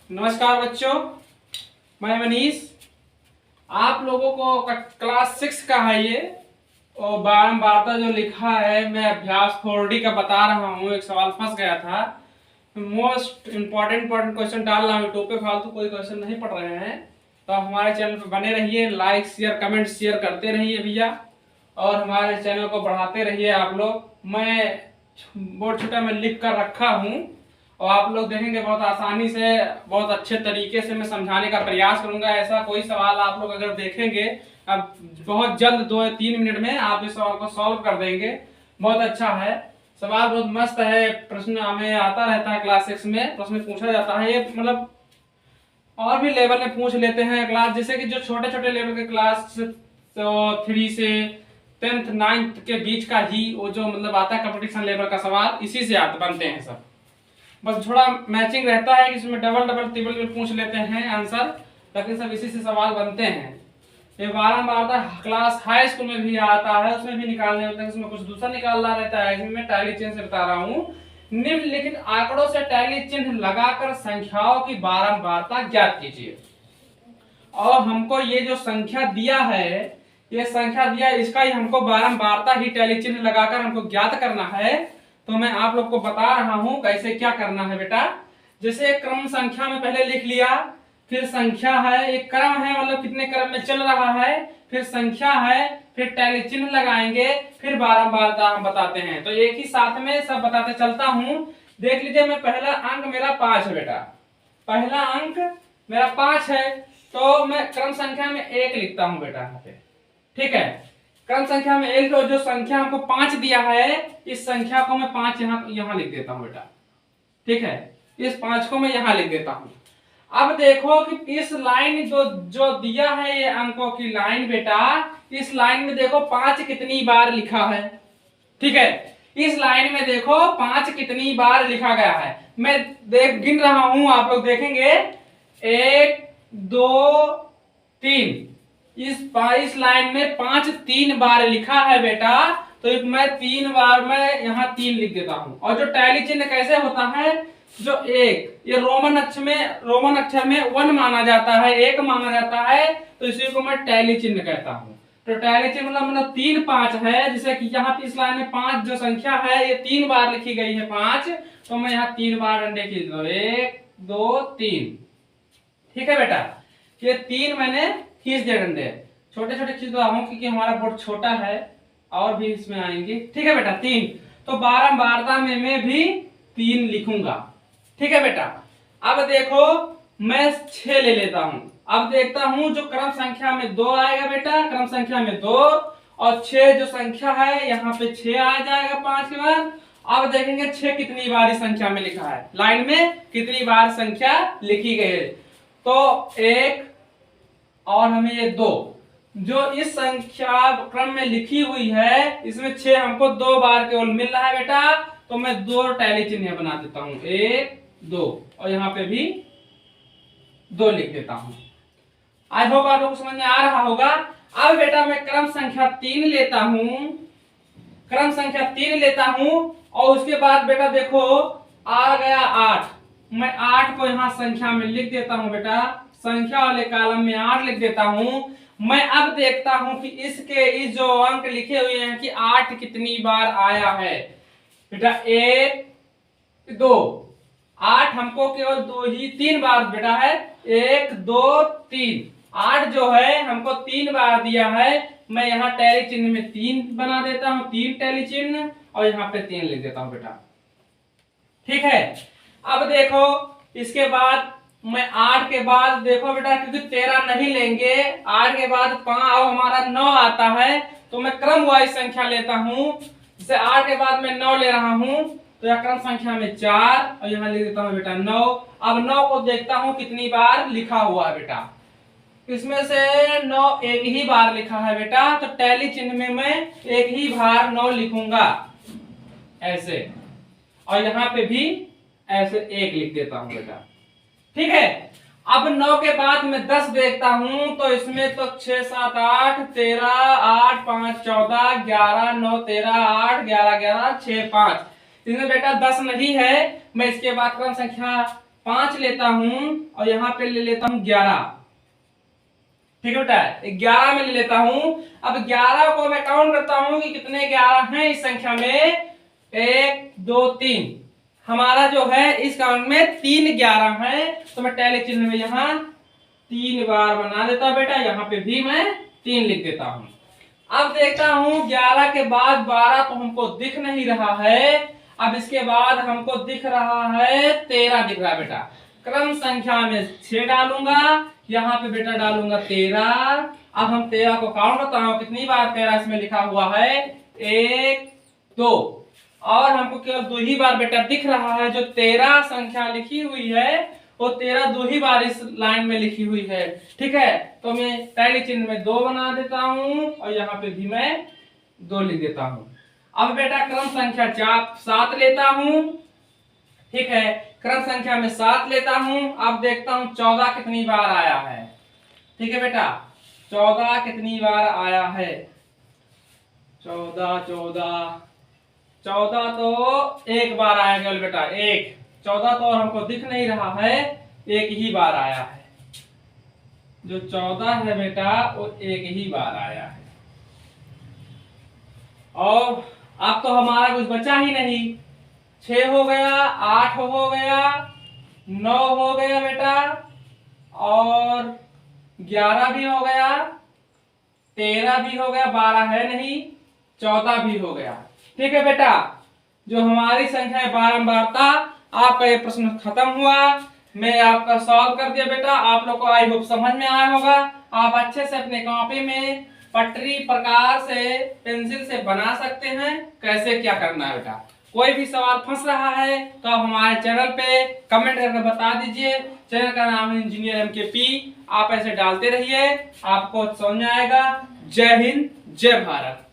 नमस्कार बच्चों, मैं मनीष। आप लोगों को क्लास 6 का है ये और बारंबारता जो लिखा है, मैं अभ्यास 4D का बता रहा हूँ। एक सवाल फंस गया था, मोस्ट इम्पोर्टेंट क्वेश्चन डाल रहा हूँ यूट्यूब पे, फालतू कोई क्वेश्चन नहीं पढ़ रहे हैं। तो हमारे चैनल पे बने रहिए, लाइक शेयर कमेंट शेयर करते रहिए भैया, और हमारे चैनल को बढ़ाते रहिए आप लोग। मैं बोर्ड छोटा में लिख कर रखा हूँ और आप लोग देखेंगे बहुत आसानी से, बहुत अच्छे तरीके से मैं समझाने का प्रयास करूंगा। ऐसा कोई सवाल आप लोग अगर देखेंगे, अब बहुत जल्द 2-3 मिनट में आप इस सवाल को सॉल्व कर देंगे। बहुत अच्छा है सवाल, बहुत मस्त है। प्रश्न हमें आता रहता है क्लास 6 में, प्रश्न पूछा जाता है। ये मतलब और भी लेवल में पूछ लेते हैं क्लास, जैसे कि जो छोटे छोटे लेवल के क्लास 3 से 10th 9th के बीच का ही वो जो मतलब आता है कंपटीशन लेवल का सवाल, इसी से आते बनते हैं सब। बस थोड़ा मैचिंग रहता है कि इसमें डबल डबल ट्रिपल भी पूछ लेते हैं आंसर, लेकिन सब इसी से सवाल बनते हैं। ये बारंबारता क्लास हाई स्कूल में भी आता है, उसमें भी निकालने होते हैं, उसमें कुछ दूसरा निकालना रहता है। इसमें मैं टैली चिन्ह से बता रहा हूँ। निम्नलिखित आंकड़ों से टैली चिन्ह लगाकर संख्याओं की बारंबारता ज्ञात कीजिए। और हमको ये जो संख्या दिया है, ये संख्या दिया है, इसका ही हमको बारंबारता ही टैली चिन्ह लगाकर हमको ज्ञात करना है। तो मैं आप लोग को बता रहा हूं कैसे क्या करना है बेटा। जैसे क्रम संख्या में पहले लिख लिया, फिर संख्या है, एक क्रम है मतलब कितने क्रम में चल रहा है, फिर संख्या है, फिर टैली चिन्ह लगाएंगे, फिर बारंबारता हम बताते हैं। तो एक ही साथ में सब बताते चलता हूं। देख लीजिए, मैं पहला अंक मेरा 5 है बेटा, पहला अंक मेरा 5 है, तो मैं क्रम संख्या में 1 लिखता हूं बेटा यहाँ पे। ठीक है, क्रम संख्या में 1, जो संख्या हमको 5 दिया है, इस संख्या को मैं 5 यहाँ लिख देता हूं बेटा। ठीक है, इस 5 को मैं यहाँ लिख देता हूं। अब देखो कि इस लाइन जो दिया है, ये अंकों की लाइन बेटा, इस लाइन में देखो 5 कितनी बार लिखा है। ठीक है, इस लाइन में देखो 5 कितनी बार लिखा गया है। मैं गिन रहा हूं, आप लोग देखेंगे 1 2 3। इस लाइन में 5 3 बार लिखा है बेटा, तो मैं 3 बार मैं यहाँ 3 लिख देता हूं। और जो टैली चिन्ह कैसे होता है, जो 1 ये रोमन अक्षर में 1 माना जाता है, 1 माना जाता है, तो इसी को मैं टैली चिन्ह कहता हूं। तो टैली चिन्ह मतलब 3 5 है, जैसे कि यहाँ इस लाइन में 5 जो संख्या है, ये 3 बार लिखी गई है 5, तो मैं यहाँ 3 बार डंडे खींच दो, 1 2 3। ठीक है बेटा, ये 3 मैंने खींच दिया डंडे, छोटे छोटे खींच रहा हूं क्योंकि हमारा बोर्ड छोटा है, और भी इसमें आएंगे। ठीक है बेटा, 3, तो बारंबारता में मैं भी 3 लिखूंगा। ठीक है बेटा, अब देखो मैं 6 ले लेता हूं। अब देखता हूं जो क्रम संख्या में 2 आएगा बेटा, क्रम संख्या में 2, और 6 जो संख्या है यहाँ पे 6 आ जाएगा 5 के बाद। अब देखेंगे 6 कितनी बार इस संख्या में लिखा है, लाइन में कितनी बार संख्या लिखी गई है। तो 1 और हमें ये 2, जो इस संख्या क्रम में लिखी हुई है, इसमें 6 हमको 2 बार केवल मिल रहा है बेटा, तो मैं 2 टैली चिन्ह बना देता हूं, 1 2, और यहाँ पे भी 2 लिख देता हूं। आई होप आप लोग को समझ में आ रहा होगा। अब बेटा मैं क्रम संख्या 3 लेता हूं, क्रम संख्या 3 लेता हूं, और उसके बाद बेटा देखो आ गया 8, मैं 8 को यहाँ संख्या में लिख देता हूं बेटा, संख्या वाले कॉलम में 8 लिख देता हूं। मैं अब देखता हूं कि इस जो अंक लिखे हुए हैं कि 8 कितनी बार आया है बेटा, 1 2, 8 हमको केवल 3 बार बेटा है, 1 2 3, 8 जो है हमको 3 बार दिया है। मैं यहाँ टैली चिन्ह में 3 बना देता हूँ, 3 टैली चिन्ह, और यहाँ पे 3 लिख देता हूँ बेटा। ठीक है, अब देखो इसके बाद मैं 8 के बाद देखो बेटा, क्योंकि 13 नहीं लेंगे, 8 के बाद 5 और हमारा 9 आता है, तो मैं क्रम वाइज संख्या लेता हूं। जैसे 8 के बाद मैं 9 ले रहा हूं, तो यह क्रम संख्या में 4, और यहाँ लिख देता हूं बेटा 9। अब 9 को देखता हूं कितनी बार लिखा हुआ है बेटा, इसमें से 9 एक ही बार लिखा है बेटा, तो टैली चिन्ह में मैं एक ही बार 9 लिखूंगा ऐसे, और यहाँ पे भी ऐसे 1 लिख देता हूं बेटा। ठीक है, अब 9 के बाद मैं 10 देखता हूं, तो इसमें तो 6 7 8 13 8 5 14 11 9 13 8 11 11 6 5, इसमें बेटा 10 नहीं है। मैं इसके बाद क्रम संख्या 5 लेता हूं और यहाँ पे ले लेता हूं 11। ठीक है बेटा, 11 में ले लेता हूं। अब 11 को मैं काउंट करता हूं कि कितने 11 हैं इस संख्या में। 1 2 3, हमारा जो है इस काउंट में 3 11 है, तो मैं टैली चिन्ह में यहाँ 3 बार बना देता हूं बेटा। यहाँ पे भी मैं 3 लिख देता हूं। अब देखता हूं 11 के बाद 12 तो हमको दिख नहीं रहा है। अब इसके बाद हमको दिख रहा है 13 दिख रहा है बेटा। क्रम संख्या में 6 डालूंगा, यहाँ पे बेटा डालूंगा 13। अब हम 13 को काउंट करता हूं कितनी बार 13 इसमें लिखा हुआ है। 1 2, और हमको केवल 2 ही बार बेटा दिख रहा है। जो 13 संख्या लिखी हुई है वो 13 2 ही बार इस लाइन में लिखी हुई है। ठीक है, तो मैं टैली चिन्ह में 2 बना देता हूं और यहाँ पे भी मैं 2 लिख देता हूं। अब बेटा क्रम संख्या 7 लेता हूं। ठीक है, क्रम संख्या में 7 लेता हूं। अब देखता हूं 14 कितनी बार आया है। ठीक है बेटा, 14 कितनी बार आया है। 14 तो एक बार आया केवल बेटा, एक। 14 तो और हमको दिख नहीं रहा है, एक ही बार आया है। जो 14 है बेटा वो एक ही बार आया है। और अब तो हमारा कुछ बचा ही नहीं। 6 हो गया, 8 हो गया, 9 हो गया बेटा, और 11 भी हो गया, 13 भी हो गया, 12 है नहीं, 14 भी हो गया। ठीक है बेटा, जो हमारी संख्या है बारंबारता, आपका ये प्रश्न खत्म हुआ। मैं आपका सॉल्व कर दिया बेटा। आप लोग को आई होप समझ में आया होगा। आप अच्छे से अपने कॉपी में पटरी प्रकार से पेंसिल से बना सकते हैं। कैसे क्या करना है बेटा। कोई भी सवाल फंस रहा है तो आप हमारे चैनल पे कमेंट करके बता दीजिए। चैनल का नाम है इंजीनियर MKP। आप ऐसे डालते रहिए, आपको समझ आएगा। जय हिंद, जय भारत।